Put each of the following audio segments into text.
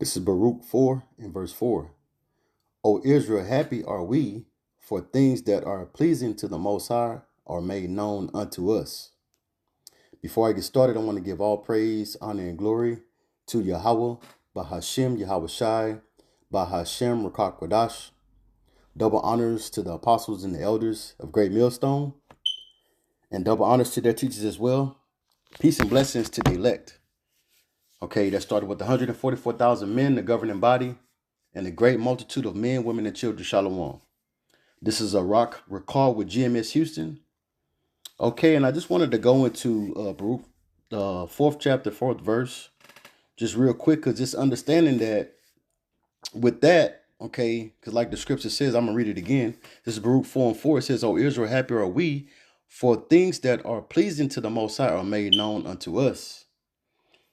This is Baruch 4 and verse 4. O Israel, happy are we, for things that are pleasing to the Most High are made known unto us. Before I get started, I want to give all praise, honor, and glory to Yahweh, Bahashem, Yahweh Shai, Bahashem, Rakak Kwadash. Double honors to the apostles and the elders of Great Millstone, and double honors to their teachers as well. Peace and blessings to the elect. Okay, that started with 144,000 men, the governing body, and a great multitude of men, women, and children. Shalom. This is a rock recall with GMS Houston. Okay, and I just wanted to go into Baruch, the fourth chapter, fourth verse, just real quick, because just understanding that with that, okay, because like the scripture says, I'm going to read it again. This is Baruch 4 and 4. It says, O Israel, happy are we, for things that are pleasing to the Most High are made known unto us.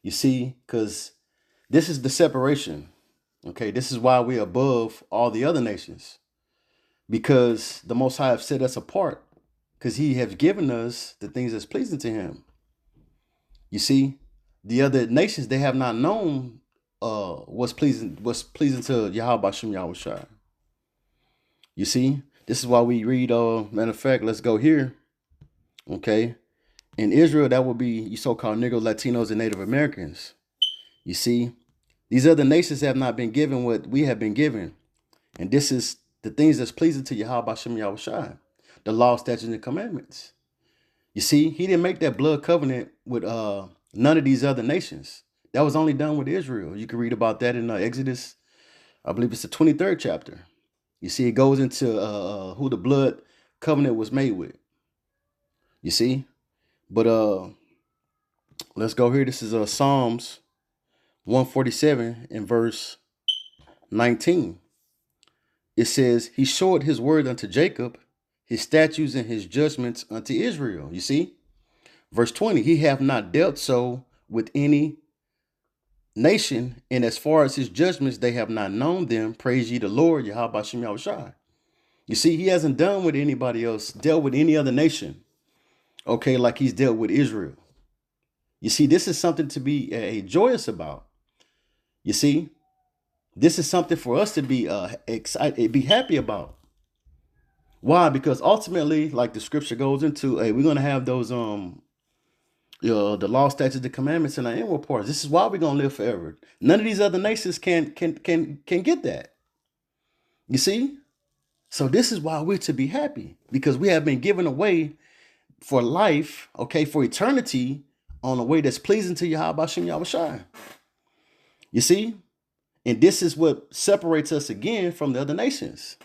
You see, because this is the separation. Okay, this is why we're above all the other nations, because the Most High have set us apart, because He has given us the things that's pleasing to Him. You see, the other nations, they have not known what's pleasing to Yahweh Bashem Yahweh Shai. You see, this is why we read. Matter of fact, let's go here. Okay, in Israel, that would be you so-called Negro, Latinos, and Native Americans. You see, these other nations have not been given what we have been given. And this is the things that's pleasing to Yahweh Bashem Yahweh Shai, the law, statutes, and commandments. You see, He didn't make that blood covenant with none of these other nations. That was only done with Israel. You can read about that in Exodus. I believe it's the 23rd chapter. You see, it goes into who the blood covenant was made with. You see? But let's go here. This is Psalms 147 in verse 19. It says, He showed His word unto Jacob, His statutes and His judgments unto Israel. You see? Verse 20, He hath not dealt so with any nation, and as far as His judgments, they have not known them. Praise ye the Lord, Yahweh Bashem Yahweh Shai. You see, He hasn't done with anybody else, dealt with any other nation, okay, like He's dealt with Israel. You see, this is something to be joyous about. You see, this is something for us to be excited, be happy about. Why? Because ultimately, like the scripture goes into, we're gonna have those the law, statutes, the commandments in our inward parts. This is why we're gonna live forever. None of these other nations can get that. You see? So this is why we're to be happy, because we have been given away for life, okay, for eternity, on a way that's pleasing to Yahweh Bashem Yahweh Shai. You see? And this is what separates us again from the other nations.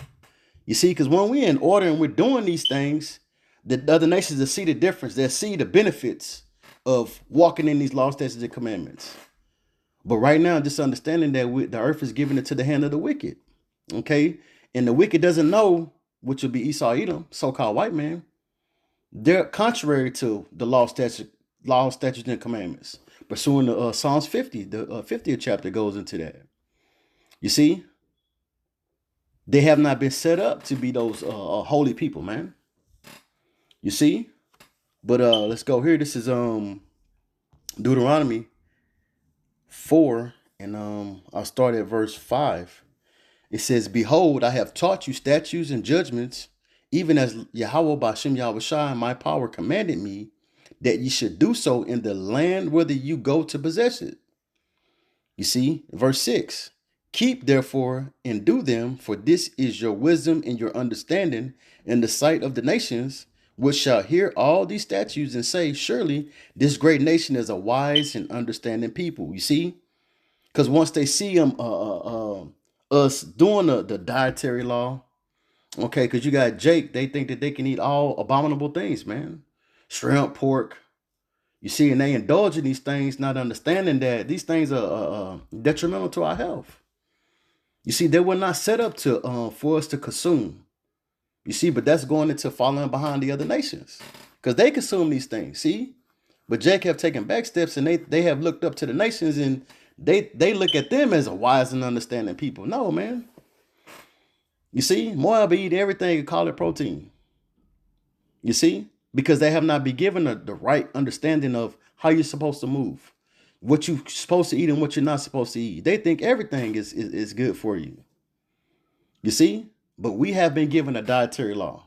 You see, because when we're in order and we're doing these things, the other nations will see the difference. They'll see the benefits of walking in these laws, statutes, and commandments. But right now, just understanding that the earth is given into the hand of the wicked. Okay? And the wicked doesn't know, which would be Esau Edom, so-called white man. They're contrary to the law, statutes, and commandments. Pursuing the Psalms 50, the 50th chapter goes into that. You see, they have not been set up to be those holy people, man. You see, but let's go here. This is Deuteronomy 4, and I'll start at verse 5. It says, Behold, I have taught you statutes and judgments, even as Yahweh Bashem Yahweh Shai, my power commanded me, that ye should do so in the land whither you go to possess it. You see, verse 6. Keep therefore and do them, for this is your wisdom and your understanding in the sight of the nations, which shall hear all these statutes and say, Surely this great nation is a wise and understanding people. You see, because once they see them, us doing the dietary law, okay, because you got Jake, they think that they can eat all abominable things, man, shrimp, pork. You see, and they indulge in these things, not understanding that these things are detrimental to our health. You see, they were not set up to for us to consume. You see, but that's going into following behind the other nations, because they consume these things. See, but Jacob have taken back steps, and they have looked up to the nations, and they look at them as a wise and understanding people. No, man. You see, Moab eat everything and call it protein. You see, because they have not been given the right understanding of how you're supposed to move. what you're supposed to eat and what you're not supposed to eat. They think everything is good for you. You see? But we have been given a dietary law.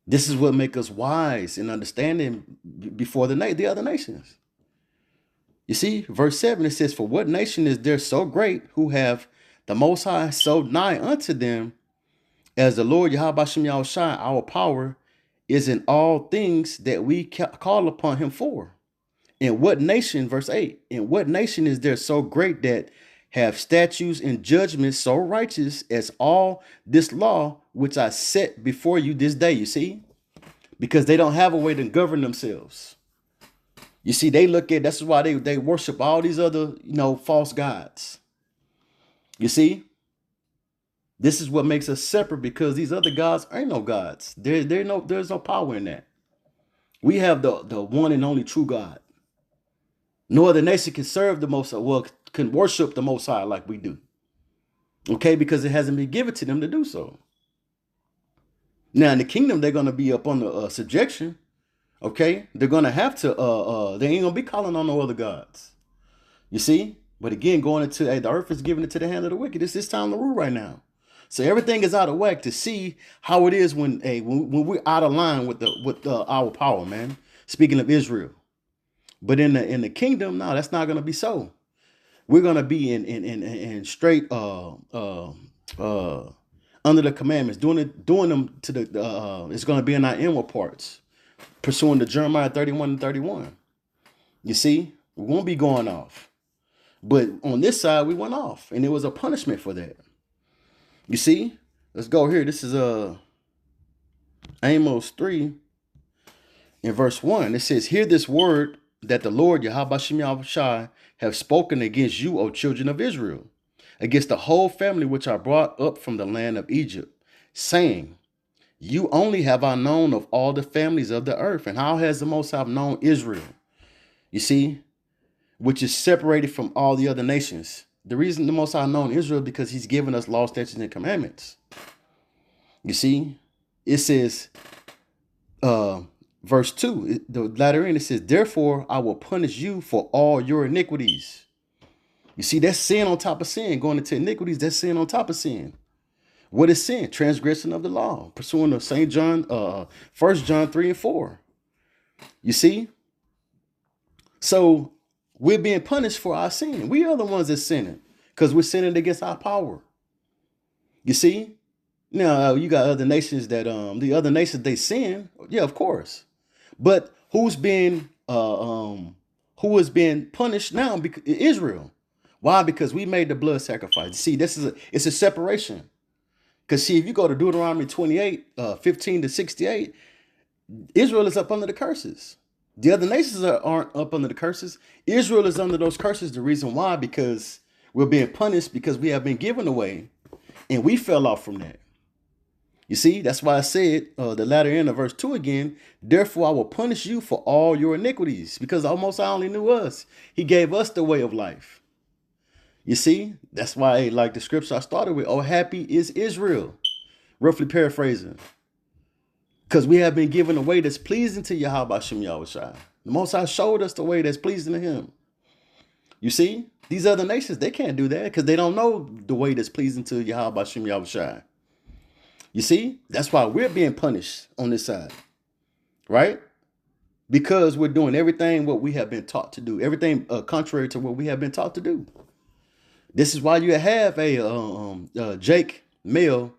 This is what makes us wise in understanding before the other nations. You see, verse 7, it says, for what nation is there so great who have the Most High so nigh unto them as the Lord Yahweh Shem Yahushai, our power, is in all things that we call upon him for? In what nation, verse 8, in what nation is there so great that have statutes and judgments so righteous as all this law which I set before you this day? You see, because they don't have a way to govern themselves. You see, they look at, that's why they worship all these other, false gods. You see, this is what makes us separate, because these other gods ain't no gods. There's no power in that. We have the one and only true God. No other nation can serve the Most High, well, can worship the Most High like we do. Okay, because it hasn't been given to them to do so. Now in the kingdom, they're going to be up on the subjection. Okay, they're going to have to, they ain't going to be calling on no other gods. You see? But again, going into, the earth is giving it to the hand of the wicked. It's this time to rule right now. So everything is out of whack, to see how it is when we're out of line with our power, man. Speaking of Israel. But in the kingdom, no, that's not going to be so. We're going to be in straight under the commandments, doing them to the it's going to be in our inward parts, pursuing the Jeremiah 31 and 31. You see, we won't be going off. But on this side, we went off, and it was a punishment for that. You see, let's go here. This is Amos 3 in verse 1. It says, hear this word that the Lord Yahweh Shem Yahushai have spoken against you, O children of Israel, against the whole family which I brought up from the land of Egypt, saying, you only have I known of all the families of the earth. And how has the Most High known Israel? You see, which is separated from all the other nations. The reason the Most High known Israel, because he's given us law, statutes, and commandments. You see, it says, verse 2, the latter end, it says, therefore I will punish you for all your iniquities. You see, that's sin on top of sin. Going into iniquities, that's sin on top of sin. What is sin? Transgression of the law, pursuing of St. John, 1 John 3 and 4. You see? So we're being punished for our sin. We are the ones that's sinning, because we're sinning against our power. You see? Now, you got other nations that, the other nations, they sin. Yeah, of course. But who is being punished now? Because Israel. Why? Because we made the blood sacrifice. See, it's a separation. Because see, if you go to Deuteronomy 28, 15 to 68, Israel is up under the curses. The other nations aren't up under the curses. Israel is under those curses. The reason why, because we're being punished because we have been given away, and we fell off from that. You see, that's why I said the latter end of verse 2 again, therefore I will punish you for all your iniquities, because almost I only knew us. He gave us the way of life. You see, that's why, like the scripture I started with, oh, happy is Israel, roughly paraphrasing. Because we have been given a way that's pleasing to Yahweh Shem Yahushai. The Most High showed us the way that's pleasing to him. You see, these other nations, they can't do that because they don't know the way that's pleasing to Yahweh Shem Yahushai. You see, that's why we're being punished on this side, right? Because we're doing everything what we have been taught to do, everything contrary to what we have been taught to do. This is why you have a Jake male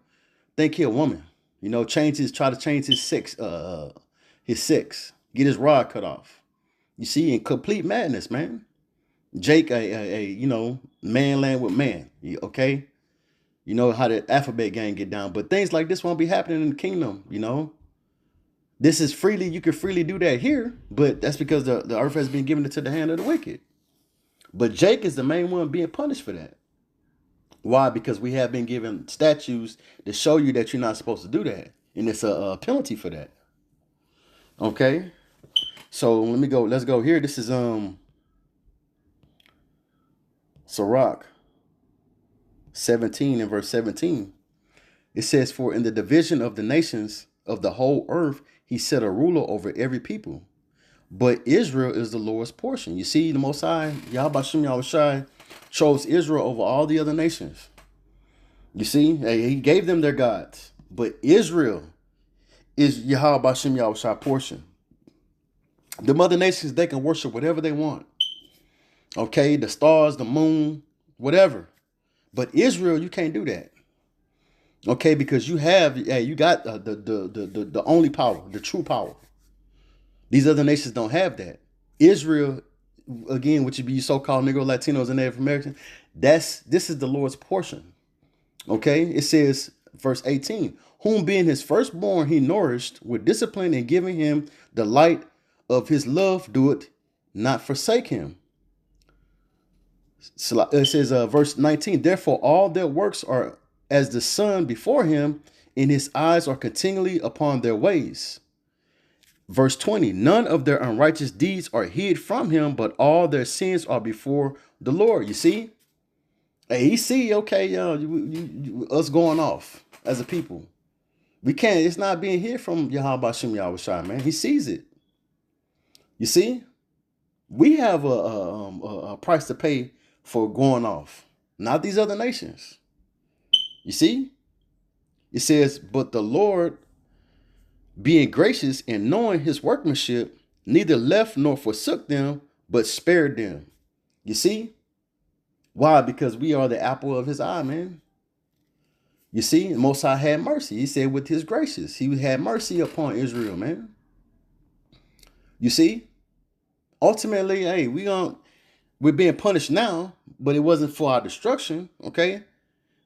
think he a woman. You know, try to change his sex, get his rod cut off. You see, in complete madness, man. Jake, man land with man. Okay, you know how the alphabet gang get down, but things like this won't be happening in the kingdom. You know, this is freely. You can freely do that here, but that's because the earth has been given into the hand of the wicked. But Jake is the main one being punished for that. Why? Because we have been given statutes to show you that you're not supposed to do that. And it's a penalty for that. Okay. So let's go here. This is Sirach 17 and verse 17. It says, for in the division of the nations of the whole earth, he set a ruler over every people. But Israel is the Lord's portion. You see, the Most High, Yahweh Shem Yahushai, chose Israel over all the other nations. You see, he gave them their gods. But Israel is Yahweh Shem Yahushai portion. The other nations, they can worship whatever they want. Okay, the stars, the moon, whatever. But Israel, you can't do that. Okay, because you got the only power, the true power. These other nations don't have that. Israel, again, which would be so-called Negro, Latinos, and Native Americans, this is the Lord's portion. Okay, it says, verse 18, whom being his firstborn he nourished with discipline and giving him the light of his love, do it not forsake him. It says, verse 19, therefore all their works are as the sun before him, and his eyes are continually upon their ways. Verse 20, none of their unrighteous deeds are hid from him, but all their sins are before the Lord. You see? Hey, he see, okay, us going off as a people. We can't, it's not being hid from Yahweh Shem Yahushai, man. He sees it. You see? We have a price to pay for going off, not these other nations. You see? It says, but the Lord, being gracious and knowing his workmanship, neither left nor forsook them, but spared them. You see? Why? Because we are the apple of his eye, man. You see, the Most High had mercy. He said with his gracious, he had mercy upon Israel, man. You see? Ultimately, hey, we're being punished now, but it wasn't for our destruction, okay?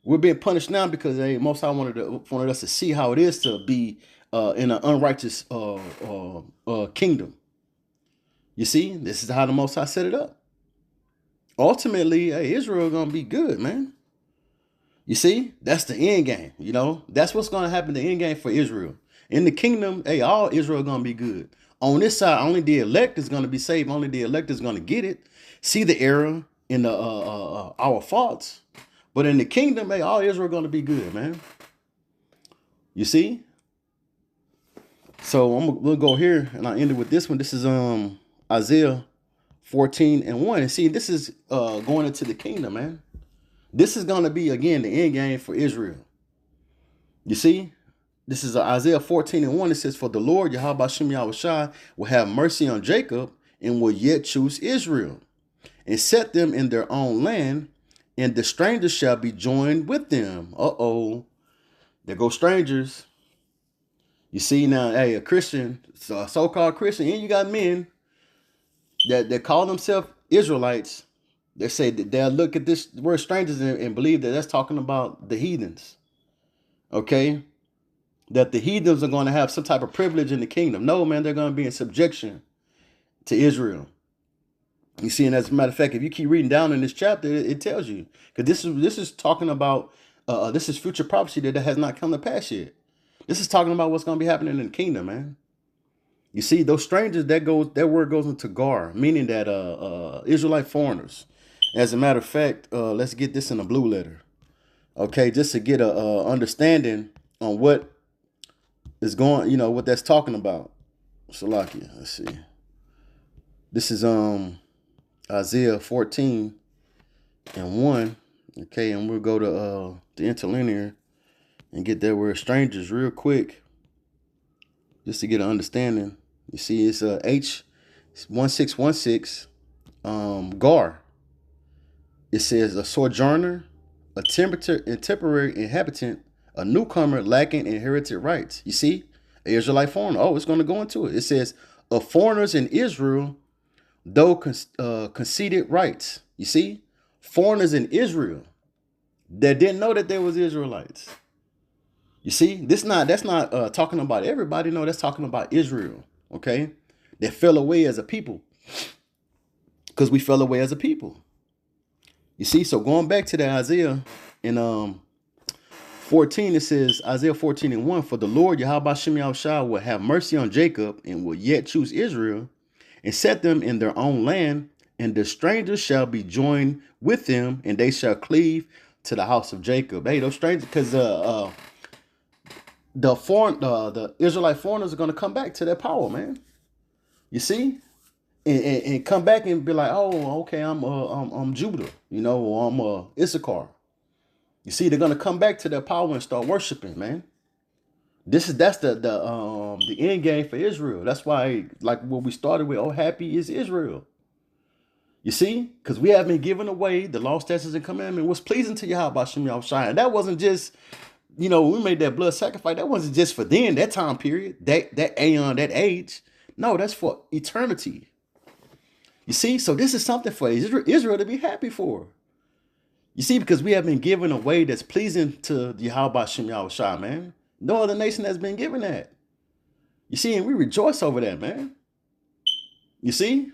We're being punished now because Most High wanted us to see how it is to be in an unrighteous kingdom. You see, this is how the Most High set it up. Ultimately, Israel gonna be good, man. You see, that's the end game. You know, that's what's gonna happen. The end game for Israel in the kingdom. All Israel gonna be good. On this side, only the elect is gonna be saved. Only the elect is gonna get it. See the error in the our faults. But in the kingdom, all Israel gonna be good, man. You see? So we'll go here and I'll end it with this one. This is Isaiah 14:1. And see, this is going into the kingdom, man. This is gonna be again the end game for Israel. You see? This is Isaiah 14:1. It says, for the Lord Yahweh Shem Yahushai will have mercy on Jacob and will yet choose Israel and set them in their own land, and the strangers shall be joined with them. There go strangers. You see now, a Christian, a so-called Christian, and you got men that call themselves Israelites. They say that they'll look at this word strangers and believe that that's talking about the heathens. Okay? That the heathens are going to have some type of privilege in the kingdom. No, man, they're going to be in subjection to Israel. You see, and as a matter of fact, if you keep reading down in this chapter, it tells you. Because this is talking about, this is future prophecy that has not come to pass yet. This is talking about what's going to be happening in the kingdom, man. You see, those strangers, that word goes into gar, meaning that Israelite foreigners. As a matter of fact, let's get this in a blue letter. Okay, just to get a understanding on what is going, what that's talking about. Salakia, let's see. This is Isaiah 14:1. Okay, and we'll go to the interlinear and get that word strangers real quick, just to get an understanding. You see, it's H1616 gar. It says a sojourner, a temporary inhabitant, a newcomer lacking inherited rights. You see, Israelite foreigner. Oh, it's going to go into it. It says of foreigners in Israel, though conceded rights. You see, foreigners in Israel that didn't know that there was Israelites. You see, that's not talking about everybody. No, that's talking about Israel. Okay, they fell away as a people because we fell away as a people. You see, so going back to the Isaiah in 14, it says Isaiah 14:1. For the Lord Yahweh Shem Yahushai will have mercy on Jacob and will yet choose Israel and set them in their own land, and the strangers shall be joined with them, and they shall cleave to the house of Jacob. Hey, those strangers, because the Israelite foreigners are going to come back to their power, man. You see, and come back and be like, oh, okay, I'm Judah, you know, or I'm Issachar. You see, they're gonna come back to their power and start worshiping, man. That's the end game for Israel. That's why, like what we started with, oh, happy is Israel. You see, because we have been given away the law, statutes, and commandment was pleasing to Yahweh Shem Yahushua. And that wasn't just, you know, we made that blood sacrifice. That wasn't just for then, that time period, that aeon, that age. No, that's for eternity. You see, so this is something for Israel to be happy for. You see, because we have been given a way that's pleasing to Yahweh Shem Yahushua, man. No other nation has been given that. You see, and we rejoice over that, man. You see?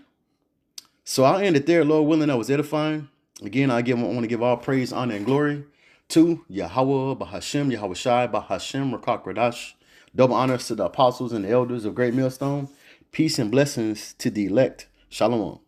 So I'll end it there, Lord willing. That was edifying. Again, I want to give all praise, honor, and glory to Yahweh, Bahashem, Yahweh Shai, Bahashem, Rakak Radash. Double honors to the apostles and the elders of Great Millstone. Peace and blessings to the elect. Shalom.